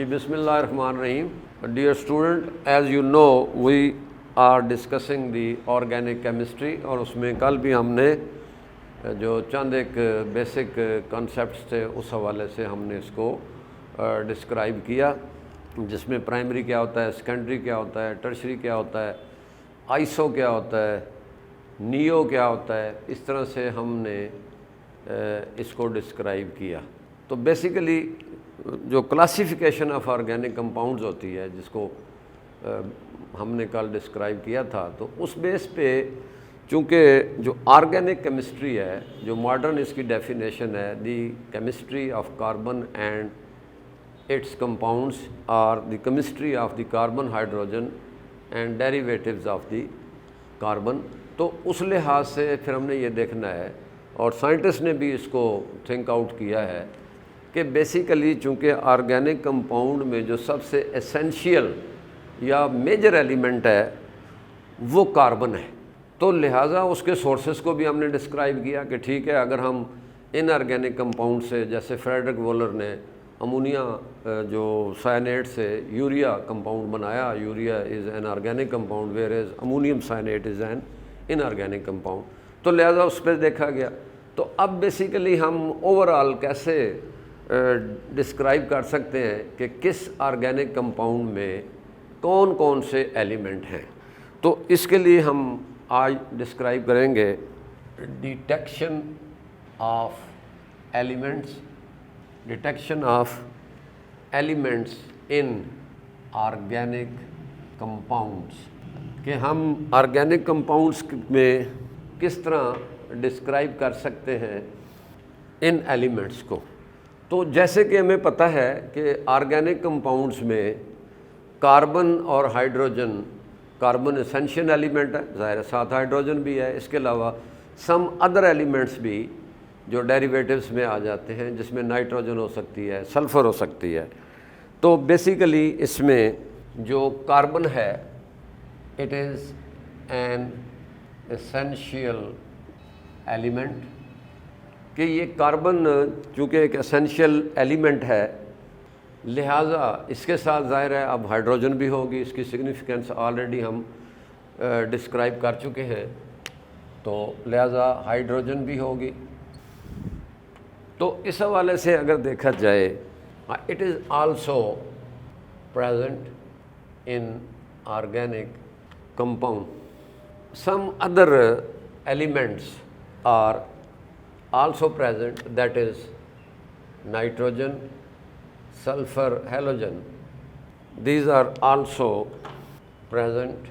جی بسم اللہ الرحمن الرحیم. Dear student, as you know we are discussing the organic chemistry, اور اس میں کل بھی ہم نے جو چند ایک بیسک کانسیپٹس تھے اس حوالے سے ہم نے اس کو ڈسکرائب کیا, جس میں پرائمری کیا ہوتا ہے, سیکنڈری کیا ہوتا ہے, ٹرشری کیا ہوتا ہے, آئسو کیا ہوتا ہے, نیو کیا ہوتا ہے. اس طرح سے ہم نے اس کو ڈسکرائب کیا. تو بیسیکلی جو کلاسیفیکیشن آف آرگینک کمپاؤنڈز ہوتی ہے, جس کو ہم نے کل ڈسکرائب کیا تھا, تو اس بیس پہ چونکہ جو آرگینک کیمسٹری ہے, جو ماڈرن اس کی ڈیفینیشن ہے, the chemistry of carbon and its compounds اور the chemistry of the carbon hydrogen and derivatives of the carbon. تو اس لحاظ سے پھر ہم نے یہ دیکھنا ہے, اور سائنٹسٹ نے بھی اس کو تھنک آؤٹ کیا ہے, کہ بیسیکلی چونکہ آرگینک کمپاؤنڈ میں جو سب سے اسینشیل یا میجر ایلیمنٹ ہے وہ کاربن ہے. تو لہٰذا اس کے سورسز کو بھی ہم نے ڈسکرائب کیا کہ ٹھیک ہے, اگر ہم ان آرگینک کمپاؤنڈ سے, جیسے فریڈرک وولر نے امونیا جو سائنیٹ سے یوریا کمپاؤنڈ بنایا, urea is an organic compound where is ammonium cyanate is an inorganic compound. تو لہٰذا اس پہ دیکھا گیا. تو اب بیسیکلی ہم اوور آل کیسے ڈسکرائب کر سکتے ہیں کہ کس آرگینک کمپاؤنڈ میں کون کون سے ایلیمنٹ ہیں. تو اس کے لیے ہم آج ڈسکرائب کریں گے detection of elements, detection of elements in organic compounds, کہ ہم آرگینک کمپاؤنڈس میں کس طرح ڈسکرائب کر سکتے ہیں ان ایلیمنٹس کو. تو جیسے کہ ہمیں پتہ ہے کہ آرگینک کمپاؤنڈس میں کاربن اور ہائیڈروجن, کاربن اسینشیل ایلیمنٹ ہے, ظاہر ہے ساتھ ہائیڈروجن بھی ہے, اس کے علاوہ سم ادر ایلیمنٹس بھی جو ڈیریویٹیوز میں آ جاتے ہیں, جس میں نائٹروجن ہو سکتی ہے, سلفر ہو سکتی ہے. تو بیسیکلی اس میں جو کاربن ہے it is an essential element, کہ یہ کاربن چونکہ ایک اسینشیل ایلیمنٹ ہے, لہٰذا اس کے ساتھ ظاہر ہے اب ہائیڈروجن بھی ہوگی. اس کی سگنیفیکنس آلریڈی ہم ڈسکرائب کر چکے ہیں, تو لہٰذا ہائیڈروجن بھی ہوگی. تو اس حوالے سے اگر دیکھا جائے, it is also present in organic compound. Some other elements are also present, that is nitrogen, sulfur, halogen. These are also present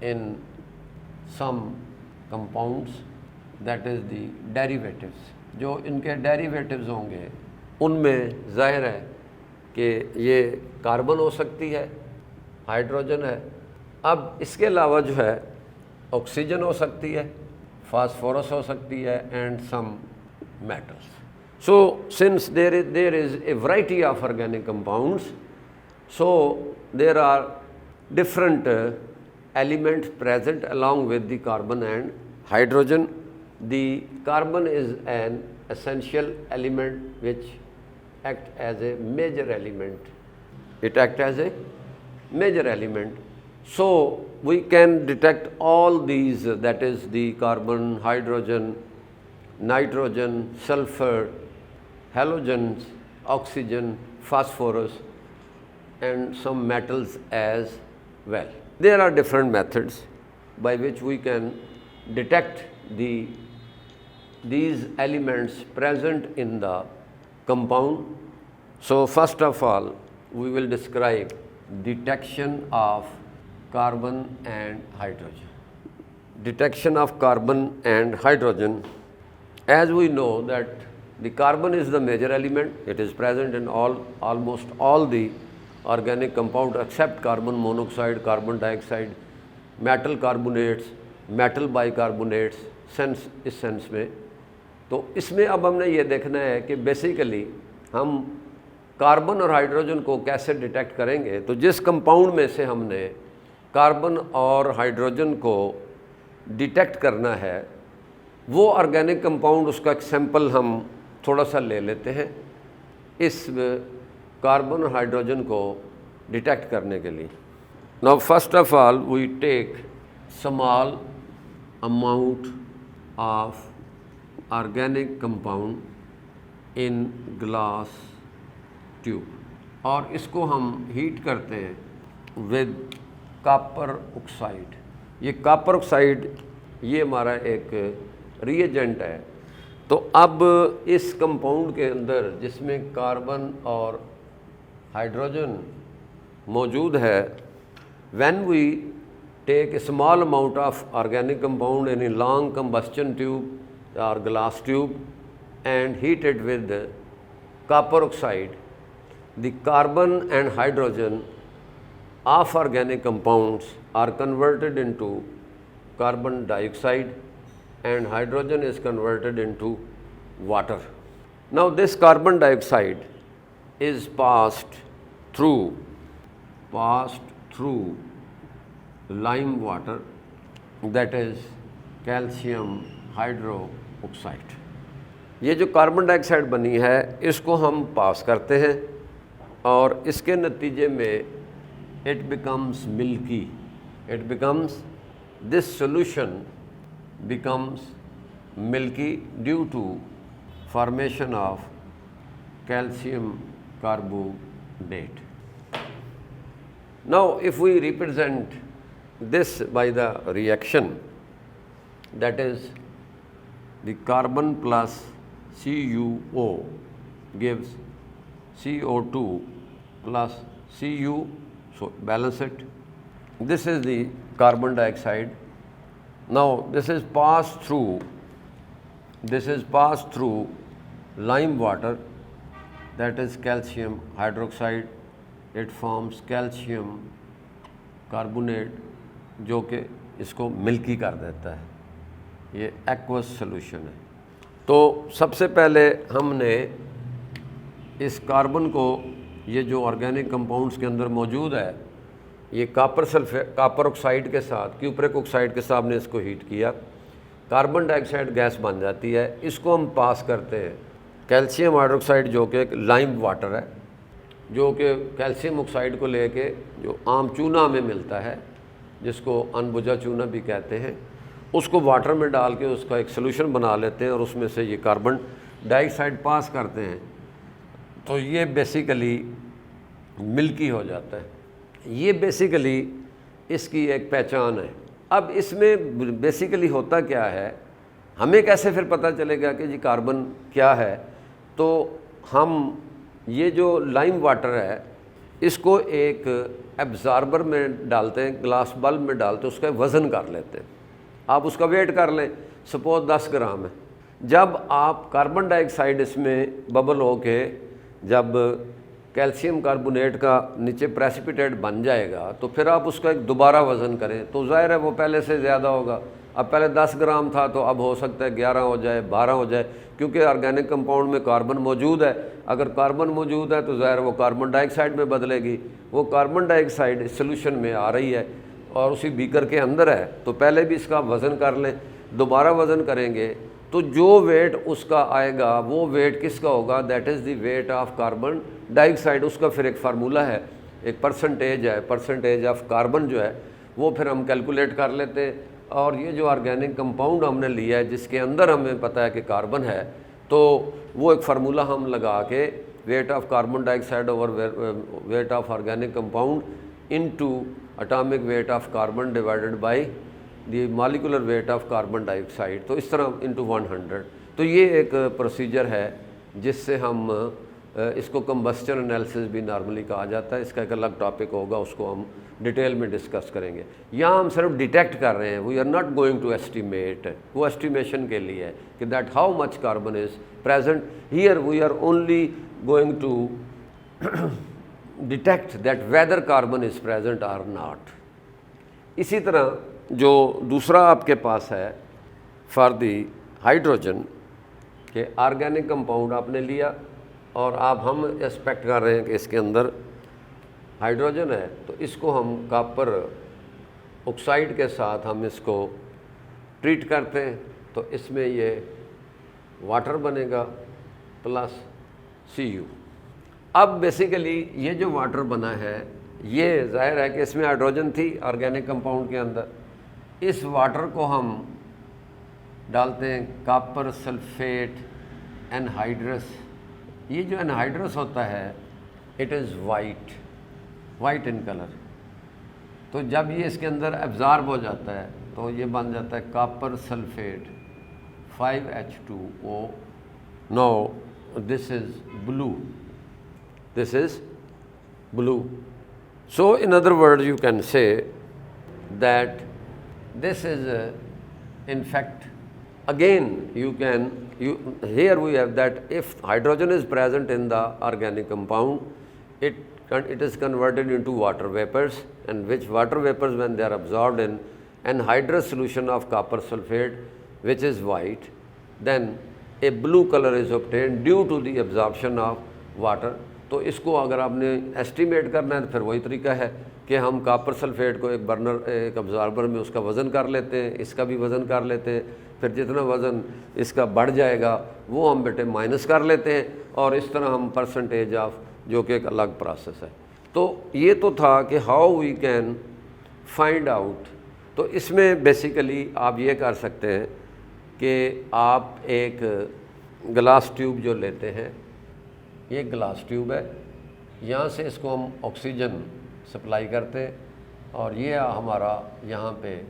in some compounds, that is the derivatives. جو ان کے ڈیریویٹیوز ہوں گے ان میں ظاہر ہے کہ یہ کاربن ہو سکتی ہے, ہائیڈروجن ہے. اب اس کے علاوہ جو ہے آکسیجن ہو سکتی ہے, فاسفورس ہو سکتی ہے, and some metals. So since there is a variety of organic compounds, so there are different elements present along with the carbon and hydrogen. The carbon is an essential element which act as a major element. It acts as a major element. So we can detect all these, that is the carbon, hydrogen, nitrogen, sulfur, halogens, oxygen, phosphorus, and some metals as well. There are different methods by which we can detect these elements present in the compound. So first of all, we will describe detection of carbon and hydrogen. Detection of carbon and hydrogen. As we know that the carbon is the major element, it is present in almost all the organic compound except carbon monoxide, carbon dioxide, metal carbonates, metal bicarbonates, us sense میں. تو اس میں اب ہم نے یہ دیکھنا ہے کہ بیسیکلی ہم کاربن اور ہائیڈروجن کو کیسے ڈیٹیکٹ کریں گے. تو جس کمپاؤنڈ میں سے ہم نے کاربن اور ہائیڈروجن کو ڈیٹیکٹ کرنا ہے وہ آرگینک کمپاؤنڈ, اس کا ایک سیمپل ہم تھوڑا سا لے لیتے ہیں. اس کاربن اور ہائیڈروجن کو ڈیٹیکٹ کرنے کے لیے. Now first of all we take small amount of organic compound in glass tube اور اس کو ہم ہیٹ کرتے ہیں ود کاپر آکسائڈ. یہ کاپر آکسائڈ یہ ہمارا ایک ری ایجنٹ ہے. تو اب اس کمپاؤنڈ کے اندر جس میں کاربن اور ہائیڈروجن موجود ہے, when we take a small amount of organic compound in a long combustion tube or glass tube and heat it with copper oxide, the carbon and hydrogen of organic compounds are converted into carbon dioxide and hydrogen is converted into water. Now this carbon dioxide is passed through lime water, that is calcium hydroxide. یہ جو carbon ڈائی oxide بنی ہے اس کو ہم پاس کرتے ہیں اور اس کے نتیجے میں it becomes milky. This solution becomes milky due to formation of calcium carbonate. Now if we represent this by the reaction, that is the carbon plus CuO gives CO2 plus Cu, so balance it. This is the carbon dioxide. Now this is passed through lime water, that is calcium hydroxide. It forms calcium carbonate جو کہ اس کو ملکی کر دیتا ہے. یہ ایکوس solution ہے. تو سب سے پہلے ہم نے اس کاربن کو, یہ جو آرگینک کمپاؤنڈس کے اندر موجود ہے, یہ کاپر آکسائڈ کے ساتھ کیوپرک آکسائڈ کے ساتھ نے اس کو ہیٹ کیا, کاربن ڈائی آکسائڈ گیس بن جاتی ہے. اس کو ہم پاس کرتے ہیں کیلشیم ہائیڈروکسائڈ جو کہ ایک لائم واٹر ہے, جو کہ کیلشیم آکسائڈ کو لے کے جو عام چونا ہمیں ملتا ہے جس کو انبجا چونا بھی کہتے ہیں, اس کو واٹر میں ڈال کے اس کا ایک سلوشن بنا لیتے ہیں اور اس میں سے یہ کاربن ڈائی آکسائڈ پاس کرتے ہیں. تو یہ بیسیکلی ملکی ہو جاتا ہے. یہ بیسیکلی اس کی ایک پہچان ہے. اب اس میں بیسیکلی ہوتا کیا ہے, ہمیں کیسے پھر پتہ چلے گا کہ جی کاربن کیا ہے؟ تو ہم یہ جو لائم واٹر ہے اس کو ایک ایبزاربر میں ڈالتے ہیں, گلاس بلب میں ڈالتے ہیں, اس کا وزن کر لیتے ہیں. آپ اس کا ویٹ کر لیں, سپوز 10 گرام ہے. جب آپ کاربن ڈائی آکسائڈ اس میں ببل ہو کے جب کیلشیم کاربونیٹ کا نیچے پریسپیٹیٹ بن جائے گا تو پھر آپ اس کا ایک دوبارہ وزن کریں تو ظاہر ہے وہ پہلے سے زیادہ ہوگا. اب پہلے 10 گرام تھا تو اب ہو سکتا ہے 11 ہو جائے, 12 ہو جائے, کیونکہ آرگینک کمپاؤنڈ میں کاربن موجود ہے. اگر کاربن موجود ہے تو ظاہر وہ کاربن ڈائی آکسائڈ میں بدلے گی. وہ کاربن ڈائی آکسائڈ اس سلوشن میں آ رہی ہے اور اسی بیکر کے اندر ہے, تو پہلے بھی اس کا وزن کر لیں. دوبارہ وزن کریں گے تو جو ویٹ اس کا آئے گا وہ ویٹ کس کا ہوگا؟ That is the weight of carbon dioxide. اس کا پھر ایک فارمولہ ہے, ایک پرسنٹیج ہے, پرسنٹیج آف کاربن جو ہے وہ پھر ہم کیلکولیٹ کر لیتے ہیں. اور یہ جو آرگینک کمپاؤنڈ ہم نے لیا ہے جس کے اندر ہمیں پتہ ہے کہ کاربن ہے, تو وہ ایک فارمولہ ہم لگا کے wait of carbon dye oxide over weight of organic compound into atomic wait of carbon divided by the molecular wait of carbon dye oxide, تو اس طرح انٹو 100. تو یہ ایک پروسیجر ہے جس سے ہم اس کو کمبسچن انالیسس بھی نارملی کہا جاتا ہے. اس کا ایک الگ ٹاپک ہوگا, اس کو ہم ڈیٹیل میں ڈسکس کریں گے. یہاں ہم صرف ڈیٹیکٹ کر رہے ہیں, we are not going to estimate. وہ ایسٹیمیشن کے لیے ہے کہ that how much carbon is present here. We are only going to detect that whether carbon is present or not. اسی طرح جو دوسرا آپ کے پاس ہے فار دی ہائیڈروجن, کہ آرگینک کمپاؤنڈ آپ نے لیا اور آپ ہم ایکسپیکٹ کر رہے ہیں کہ اس کے اندر ہائیڈروجن ہے, تو اس کو ہم کاپر آکسائڈ کے ساتھ ہم اس کو ٹریٹ کرتے ہیں, تو اس میں یہ واٹر بنے گا پلس Cu. اب بیسیکلی یہ جو واٹر بنا ہے یہ ظاہر ہے کہ اس میں ہائیڈروجن تھی آرگینک کمپاؤنڈ کے اندر. اس واٹر کو ہم ڈالتے ہیں کاپر سلفیٹ انہائیڈرس. یہ جو انہائیڈرس ہوتا ہے it is white in colour. تو جب یہ اس کے اندر ایبزارب ہو جاتا ہے تو یہ بن جاتا ہے copper sulphate 5H2O. No this is blue. So in other words you can say that this is in fact again here we have that if hydrogen is present in the organic compound it is converted into water vapors, and which water vapors when they are absorbed in anhydrous solution of copper sulfate which is white, then a blue color is obtained due to the absorption of water. تو اس کو اگر آپ نے estimate کرنا ہے تو پھر وہی طریقہ ہے کہ ہم کاپر سلفیٹ کو ایک ابزاربر میں اس کا وزن کر لیتے ہیں, اس کا بھی وزن کر لیتے ہیں, پھر جتنا وزن اس کا بڑھ جائے گا وہ ہم بیٹے مائنس کر لیتے ہیں, اور اس طرح ہم پرسنٹیج آف جو کہ ایک الگ پروسیس ہے. تو یہ تو تھا کہ how we can find out. تو اس میں بیسیکلی آپ یہ کر سکتے ہیں کہ آپ ایک گلاس ٹیوب جو لیتے ہیں, یہ گلاس ٹیوب ہے, یہاں سے اس کو ہم آکسیجن سپلائی کرتے ہیں, اور یہ ہمارا یہاں پہ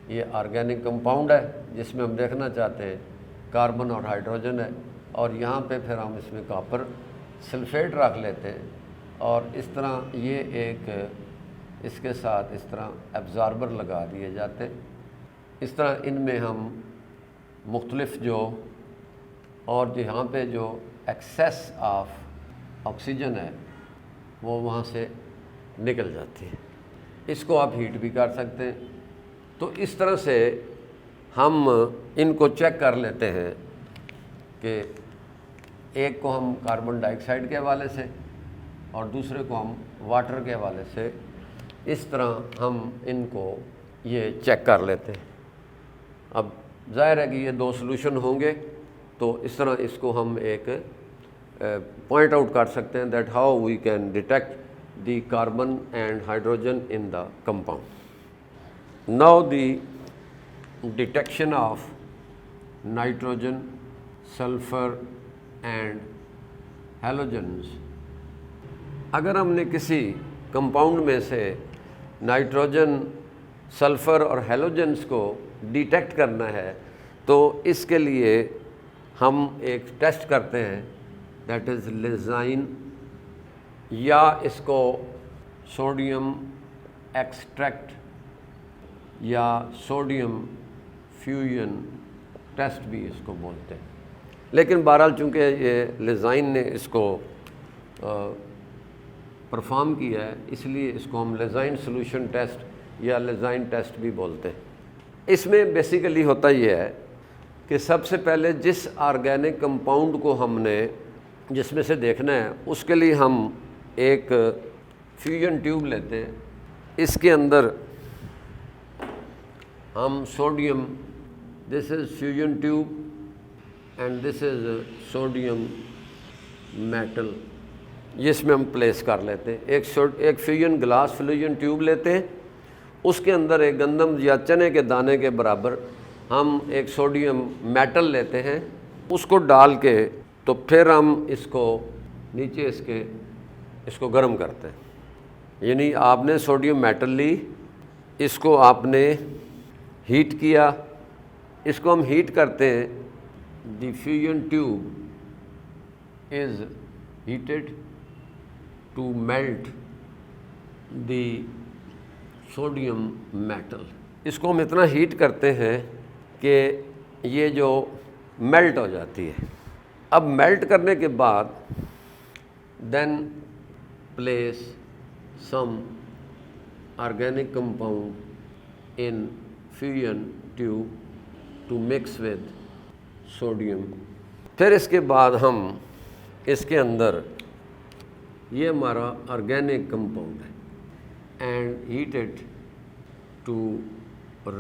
یہ آرگینک کمپاؤنڈ ہے جس میں ہم دیکھنا چاہتے ہیں کاربن اور ہائیڈروجن ہے, اور یہاں پہ پھر ہم اس میں کاپر سلفیٹ رکھ لیتے ہیں, اور اس طرح یہ ایک اس کے ساتھ اس طرح ایبزاربر لگا دیے جاتے ہیں. اس طرح ان میں ہم مختلف جو اور یہاں پہ جو ایکسیس آف آکسیجن ہے وہ وہاں سے نکل جاتی ہے. اس کو آپ ہیٹ بھی کر سکتے ہیں. تو اس طرح سے ہم ان کو چیک کر لیتے ہیں کہ ایک کو ہم کاربن ڈائی آکسائڈ کے حوالے سے اور دوسرے کو ہم واٹر کے حوالے سے, اس طرح ہم ان کو یہ چیک کر لیتے ہیں. اب ظاہر ہے کہ یہ دو سلوشن ہوں گے, تو اس طرح اس کو ہم ایک پوائنٹ آؤٹ کر سکتے ہیں that how we can detect the carbon and hydrogen in the compound. Now the detection of nitrogen, sulphur and halogens. اگر ہم نے کسی کمپاؤنڈ میں سے نائٹروجن, سلفر اور ہیلوجنز کو ڈیٹیکٹ کرنا ہے تو اس کے لیے ہم ایک ٹیسٹ کرتے ہیں دیٹ از لیزائن, یا اس کو سوڈیم ایکسٹریکٹ یا سوڈیم فیوژن ٹیسٹ بھی اس کو بولتے ہیں. لیکن بہرحال چونکہ یہ لیزائن نے اس کو پرفارم کیا ہے اس لیے اس کو ہم لیزائن سولوشن ٹیسٹ یا لیزائن ٹیسٹ بھی بولتے ہیں. اس میں بیسیکلی ہوتا یہ ہے کہ سب سے پہلے جس آرگینک کمپاؤنڈ کو ہم نے جس میں سے دیکھنا ہے اس کے لیے ہم ایک فیوژن ٹیوب لیتے ہیں. اس کے اندر ہم sodium, this is fusion tube and this is sodium metal, اس میں ہم پلیس کر لیتے ہیں. ایک فیوژن گلاس فیوژن ٹیوب لیتے ہیں, اس کے اندر ایک گندم یا چنے کے دانے کے برابر ہم ایک سوڈیم میٹل لیتے ہیں, اس کو ڈال کے تو پھر ہم اس کو نیچے اس کو گرم کرتے ہیں. یعنی آپ نے سوڈیم میٹل لی, اس کو آپ نے ہیٹ کیا, اس کو ہم ہیٹ کرتے ہیں. The fusion tube is heated to melt the sodium metal. اس کو ہم اتنا ہیٹ کرتے ہیں کہ یہ جو میلٹ ہو جاتی ہے. اب میلٹ کرنے کے بعد then place some organic compound in fusion tube to mix with sodium. پھر اس کے بعد ہم اس کے اندر یہ ہمارا آرگینک کمپاؤنڈ ہے and heat it to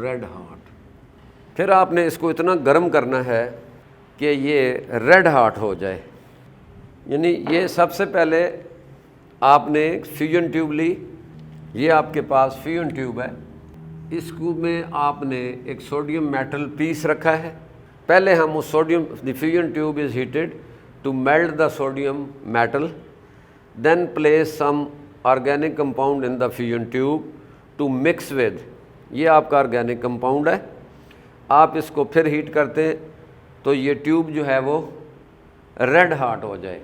red hot. پھر آپ نے اس کو اتنا گرم کرنا ہے کہ یہ ریڈ ہاٹ ہو جائے. یعنی یہ سب سے پہلے آپ نے فیوژن ٹیوب لی، یہ آپ کے پاس فیوژن ٹیوب ہے، اس کو میں آپ نے ایک سوڈیم میٹل پیس رکھا ہے. پہلے ہم اس sodium the fusion tube is heated to melt the sodium metal, then place some organic compound in the fusion tube to mix with, یہ آپ کا آرگینک کمپاؤنڈ ہے. آپ اس کو پھر ہیٹ کرتے ہیں تو یہ ٹیوب جو ہے وہ ریڈ ہاٹ ہو جائے.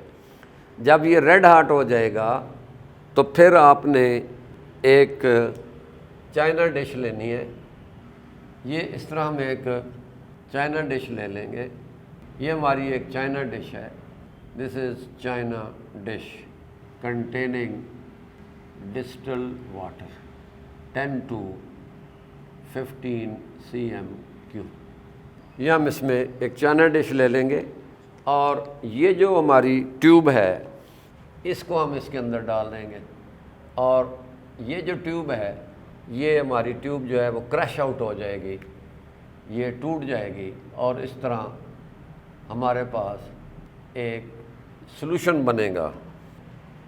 جب یہ ریڈ ہاٹ ہو جائے گا تو پھر آپ نے ایک چائنا ڈش لینی ہے. یہ اس طرح ہم ایک چائنا ڈش لے لیں گے. یہ ہماری ایک چائنا ڈش ہے. This is China dish containing distil water 10 to 15 cm3. یہ ہم اس میں ایک چائنا ڈش لے لیں گے اور یہ جو ہماری ٹیوب ہے اس کو ہم اس کے اندر ڈال دیں گے، اور یہ جو ٹیوب ہے یہ ہماری ٹیوب جو ہے وہ کرش آؤٹ ہو جائے گی، یہ ٹوٹ جائے گی، اور اس طرح ہمارے پاس ایک سلوشن بنے گا.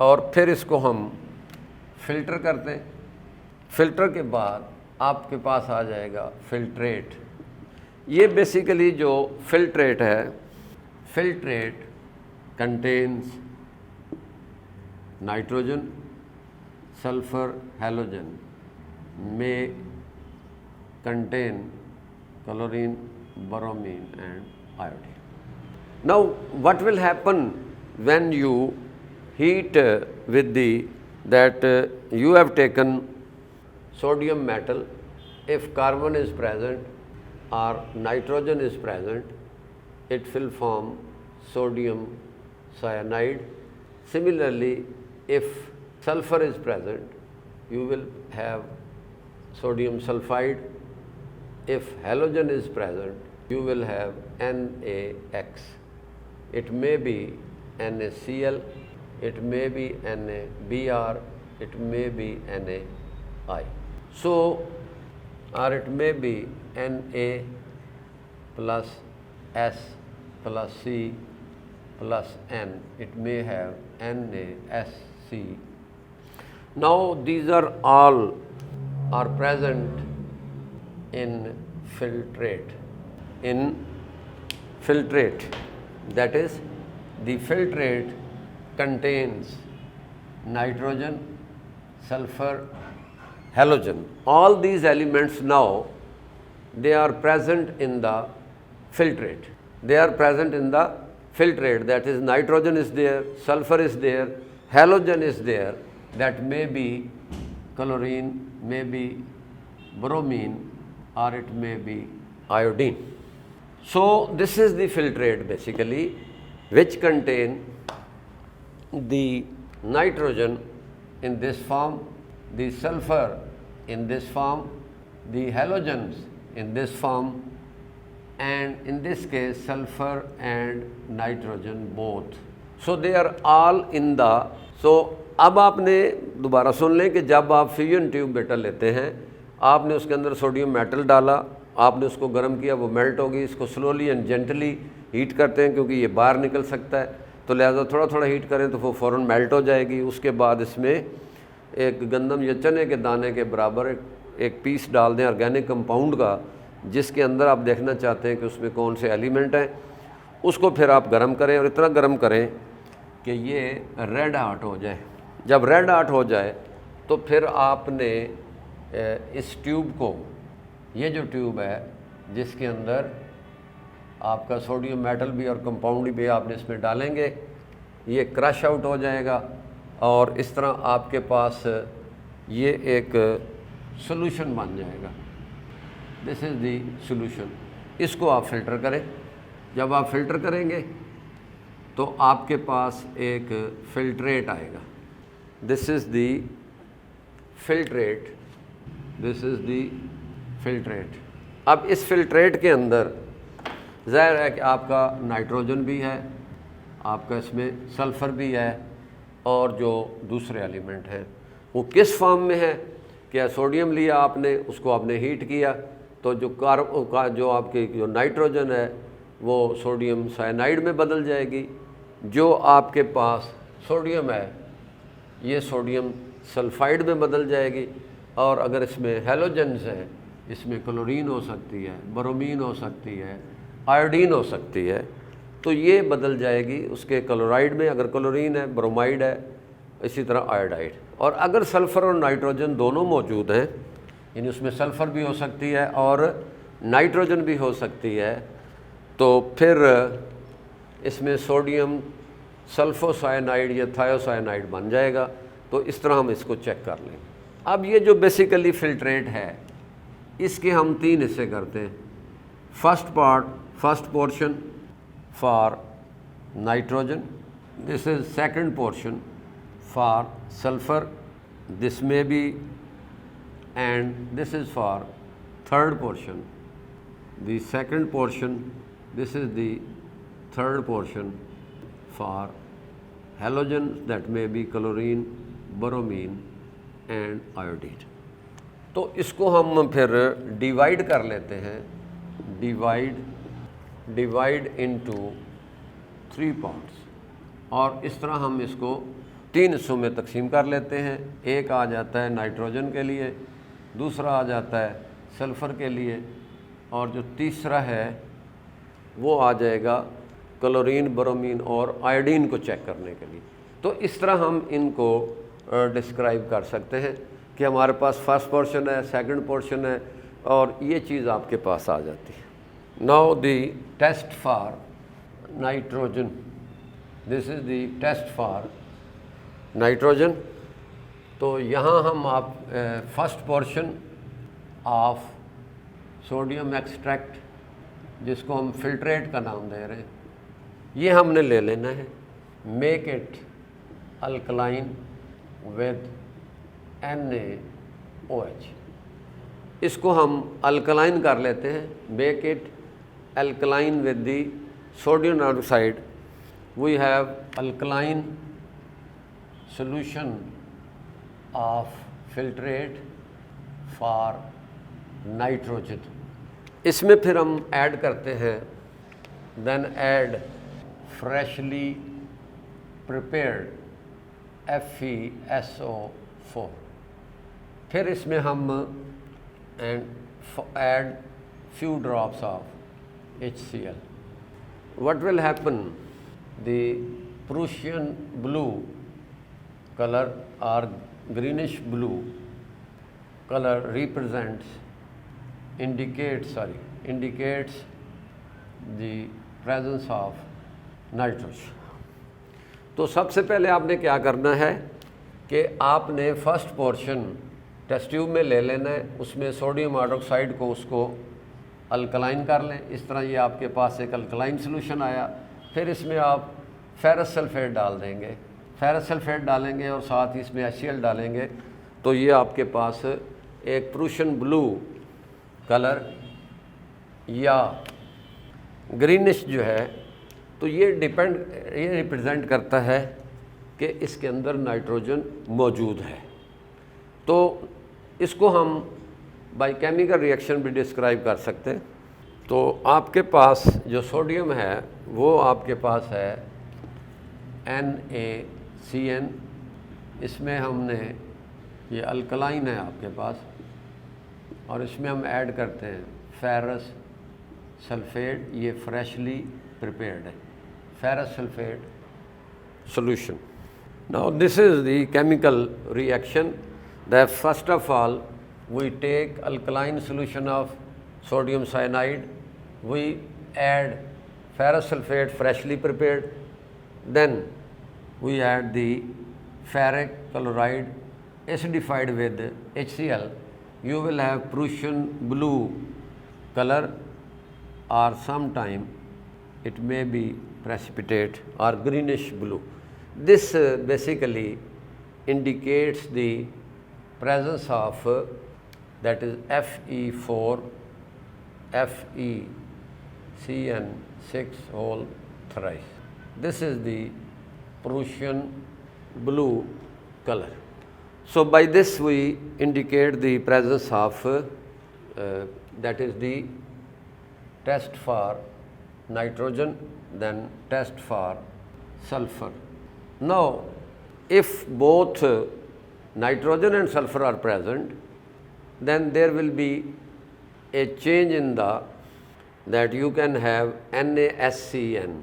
اور پھر اس کو ہم فلٹر کرتے ہیں. فلٹر کے بعد آپ کے پاس آ جائے گا فلٹریٹ. یہ بیسیکلی جو فلٹریٹ ہے، filtrate contains nitrogen, sulphur, halogen, may contain chlorine, bromine and iodine. Now what will happen when you heat with that you have taken sodium metal, if carbon is present or nitrogen is present, it will form sodium cyanide. Similarly, if sulfur is present, you will have sodium sulfide. If halogen is present, you will have NaX. It may be NaCl, it may be NaBr, it may be NaI. So, or it may be Na plus S plus C plus N. It may have NaSC. Now these are all are present in filtrate. That is, the filtrate contains nitrogen, sulfur, halogen. All these elements now they are present in the filtrate. They are present in the filtrate. That is, nitrogen is there, sulfur is there, halogen is there. That may be chlorine, may be bromine, or it may be iodine. So this is the filtrate basically, which contain the nitrogen in this form, the sulfur in this form, the halogens in this form, and in this case sulfur and nitrogen both. So they are all in the. So اب آپ نے دوبارہ سن لیں کہ جب آپ fusion tube بیٹا لیتے ہیں، آپ نے اس کے اندر سوڈیم میٹل ڈالا، آپ نے اس کو گرم کیا، وہ میلٹ ہوگی. اس کو سلولی اینڈ جینٹلی ہیٹ کرتے ہیں کیونکہ یہ باہر نکل سکتا ہے، تو لہٰذا تھوڑا تھوڑا ہیٹ کریں تو وہ فوراً میلٹ ہو جائے گی. اس کے بعد اس میں ایک گندم یا چنے کے دانے کے برابر ایک پیس ڈال دیں آرگینک کمپاؤنڈ کا، جس کے اندر آپ دیکھنا چاہتے ہیں کہ اس میں کون سے ایلیمنٹ ہیں. اس کو پھر آپ گرم کریں اور اتنا گرم کریں کہ یہ ریڈ ہاٹ ہو جائے. جب ریڈ ہاٹ ہو جائے تو پھر آپ نے اس ٹیوب کو، یہ جو ٹیوب ہے جس کے اندر آپ کا سوڈیم میٹل بھی اور کمپاؤنڈ بھی آپ نے اس میں ڈالیں گے، یہ کرش آؤٹ ہو جائے گا اور اس طرح آپ کے پاس یہ ایک سلوشن بن جائے گا. دس از دی سلوشن. اس کو آپ فلٹر کریں. جب آپ فلٹر کریں گے تو آپ کے پاس ایک فلٹریٹ آئے گا. دس is the filtrate. This is the filtrate. اب اس فلٹریٹ کے اندر ظاہر ہے کہ آپ کا نائٹروجن بھی ہے، آپ کا اس میں سلفر بھی ہے، اور جو دوسرے ایلیمنٹ ہیں وہ کس فارم میں ہے. کیا سوڈیم لیا آپ نے، اس کو آپ نے ہیٹ کیا تو جو آپ کی جو نائٹروجن ہے وہ سوڈیم سائنائڈ میں بدل جائے گی، جو آپ کے پاس سوڈیم ہے یہ سوڈیم سلفائڈ میں بدل جائے گی، اور اگر اس میں ہیلوجنز ہیں اس میں کلورین ہو سکتی ہے، برومین ہو سکتی ہے، آیوڈین ہو سکتی ہے، تو یہ بدل جائے گی اس کے کلورائڈ میں، اگر کلورین ہے، برومائڈ ہے، اسی طرح آیوڈائڈ۔ اور اگر سلفر اور نائٹروجن دونوں موجود ہیں، یعنی اس میں سلفر بھی ہو سکتی ہے اور نائٹروجن بھی ہو سکتی ہے، تو پھر اس میں سوڈیم سلفو سائنائڈ یا تھایو سائنائڈ بن جائے گا۔ تو اس طرح ہم اس کو چیک کر لیں۔ اب یہ جو بیسیکلی فلٹریٹ ہے اس کے ہم 3 حصے کرتے ہیں۔ First portion for nitrogen, this is second portion for sulphur, this may be, and this is for third portion, the second portion, this is the third portion for halogen that may be chlorine, bromine and iodine. تو اس کو ہم پھر divide کر لیتے ہیں، divide into 3 parts, اور اس طرح ہم اس کو 3 حصوں میں تقسیم کر لیتے ہیں۔ ایک آ جاتا ہے نائٹروجن کے لیے، دوسرا آ جاتا ہے سلفر کے لیے، اور جو تیسرا ہے وہ آ جائے گا کلورین، برومین اور آیوڈین کو چیک کرنے کے لیے۔ تو اس طرح ہم ان کو ڈسکرائب کر سکتے ہیں کہ ہمارے پاس فرسٹ پورشن ہے، سیکنڈ پورشن ہے، اور یہ چیز آپ کے پاس آ جاتی ہے۔ Now the test for nitrogen, this is the test for nitrogen. تو یہاں ہم آپ first portion of sodium extract, جس کو ہم فلٹریٹ کا نام دے رہے ہیں، یہ ہم نے لے لینا ہے۔ Make it alkaline with NaOH، اس کو ہم الکلائن کر لیتے ہیں۔ Make it alkaline with the sodium dioxide، we have alkaline solution of filtrate for nitrogen۔ اس میں پھر ہم ایڈ کرتے ہیں، then add freshly prepared FeSO4، پھر اس میں ہم add few drops of HCl۔ What will happen? The Prussian blue color or greenish blue color indicates the presence of nitrogen۔ تو سب سے پہلے آپ نے کیا کرنا ہے کہ آپ نے فرسٹ پورشن ٹیسٹ ٹیوب میں لے لینا ہے، اس میں سوڈیم ہائیڈروکسائڈ کو اس کو الکلائن کر لیں۔ اس طرح یہ آپ کے پاس ایک الکلائن سلوشن آیا۔ پھر اس میں آپ فیرس سلفیٹ ڈال دیں گے، فیرس سلفیٹ ڈالیں گے اور ساتھ ہی اس میں HCl ڈالیں گے، تو یہ آپ کے پاس ایک پروشن بلو کلر یا گرینش جو ہے، تو یہ ریپرزینٹ کرتا ہے کہ اس کے اندر نائٹروجن موجود ہے۔ تو اس کو ہم بائی کیمیکل ریئیکشن بھی ڈسکرائب کر سکتے ہیں۔ تو آپ کے پاس جو سوڈیم ہے وہ آپ کے پاس ہے NaCN، اس میں ہم نے یہ الکلائن ہے آپ کے پاس، اور اس میں ہم ایڈ کرتے ہیں فیرس سلفیٹ، یہ فریشلی پریپیئرڈ ہے، فیرس sulphate solution۔ Now this is the chemical reaction that first of all we take alkaline solution of sodium cyanide, we add ferrous sulfate freshly prepared, then we add the ferric chloride acidified with HCl, you will have Prussian blue color, or sometime it may be precipitate or greenish blue. This basically indicates the presence of that is Fe4 FeCN6 whole thrice. This is the Prussian blue color. So by this we indicate the presence of that is the test for nitrogen, then test for sulfur. Now, if both nitrogen and sulfur are present, then there will be a change in that you can have NaSCN.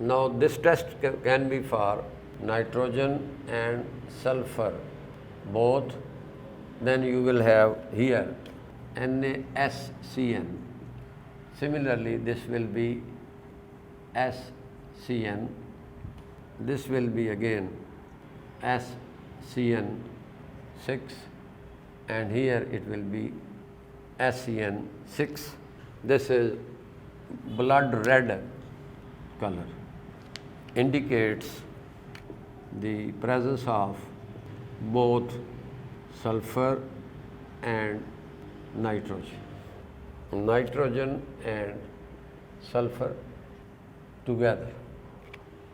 Now this test can be for nitrogen and sulfur both. Then you will have here NaSCN. Similarly, this will be SCN. This will be again SCN6, and here it will be SCN6. This is blood red color, indicates the presence of both sulfur and nitrogen and sulfur together.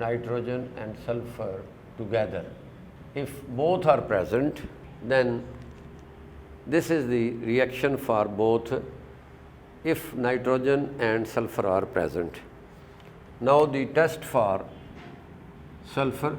nitrogen and sulfur together. If both are present, then this is the reaction for both if nitrogen and sulfur are present. Now the test for sulfur.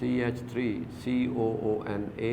CH3COONA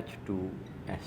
H2S.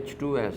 H2S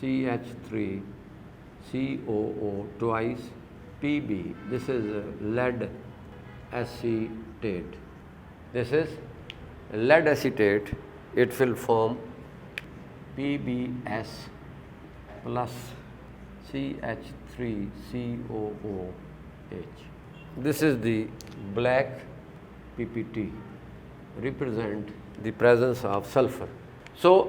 CH3COO twice Pb. This is lead acetate. This is lead acetate. It will form PbS plus CH3COOH. This is the black PPT, represent the presence of sulfur. So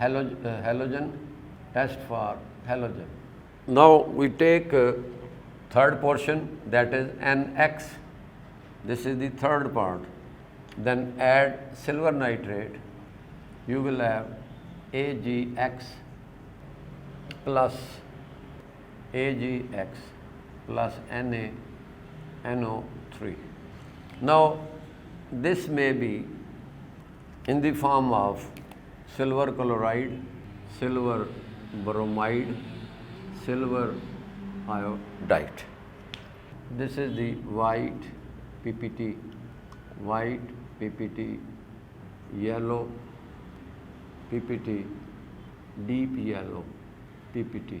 halogen, test for halogen. Now we take third portion, that is NX. This is the third part. Then add silver nitrate. You will have AgX plus NaNO3. Now this may be in the form of silver chloride, silver bromide, silver iodide. This is the white PPT, yellow PPT, deep yellow PPT.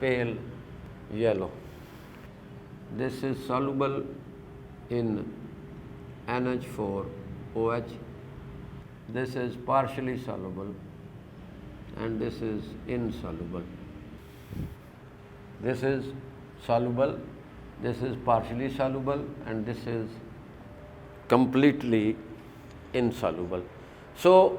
pale yellow. This is soluble in NH4OH. This is partially soluble and this is insoluble. This is soluble, this is partially soluble and this is completely insoluble. So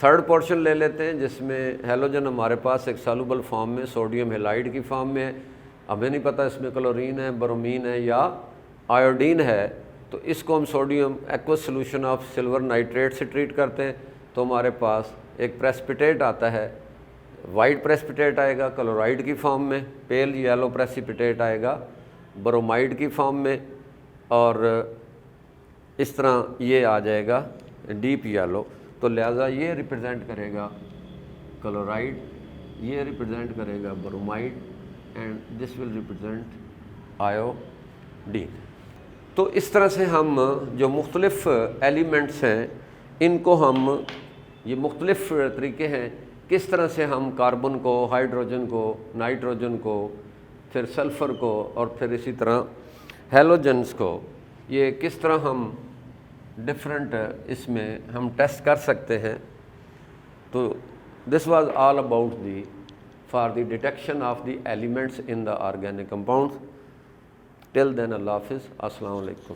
third portion لے لیتے ہیں جس میں ہیلوجن ہمارے پاس ایک soluble form میں sodium ہیلائڈ کی form میں ہے، ہمیں نہیں پتہ اس میں کلورین ہے، برومین ہے یا آیوڈین ہے، تو اس کو ہم sodium aqueous solution of silver nitrate سے ٹریٹ کرتے ہیں، تو ہمارے پاس ایک پریسپیٹیٹ آتا ہے، وائٹ پریسپیٹیٹ آئے گا کلورائڈ کی فارم میں، پیل یلو پریسپیٹیٹ آئے گا برومائڈ کی فارم میں، اور اس طرح یہ آ جائے گا ڈیپ یلو، تو لہٰذا یہ ریپرزینٹ کرے گا کلورائڈ، یہ ریپرزینٹ کرے گا bromide, and this will represent iodine. تو اس طرح سے ہم جو مختلف ایلیمنٹس ہیں ان کو ہم، یہ مختلف طریقے ہیں کس طرح سے ہم کاربن کو، ہائیڈروجن کو، نائٹروجن کو، پھر سلفر کو، اور پھر اسی طرح ہیلوجنس کو، یہ کس طرح ہم ڈفرینٹ اس میں ہم ٹیسٹ کر سکتے ہیں۔ تو this was all about the for the detection of the elements in the organic compounds. Till then اللہ حافظ، السلام علیکم۔